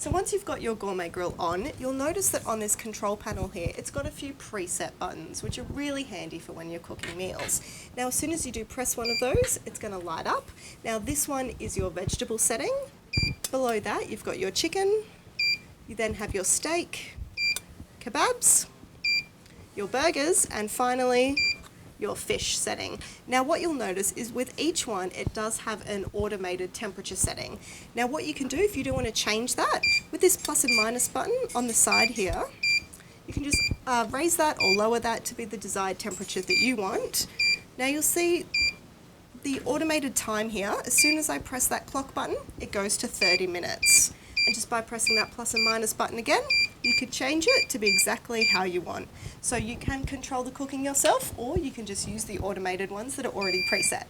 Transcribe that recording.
So once you've got your gourmet grill on, you'll notice that on this control panel here, it's got a few preset buttons, which are really handy for when you're cooking meals. Now, as soon as you do press one of those, it's going to light up. Now, this one is your vegetable setting. Below that, you've got your chicken. You then have your steak, kebabs, your burgers, and finally, your fish setting. Now what you'll notice is with each one it does have an automated temperature setting. Now what you can do if you do want to change that, with this plus and minus button on the side here, you can just raise that or lower that to be the desired temperature that you want. Now you'll see the automated time here. As soon as I press that clock button, it goes to 30 minutes. And just by pressing that plus and minus button again, you could change it to be exactly how you want. So you can control the cooking yourself, or you can just use the automated ones that are already preset.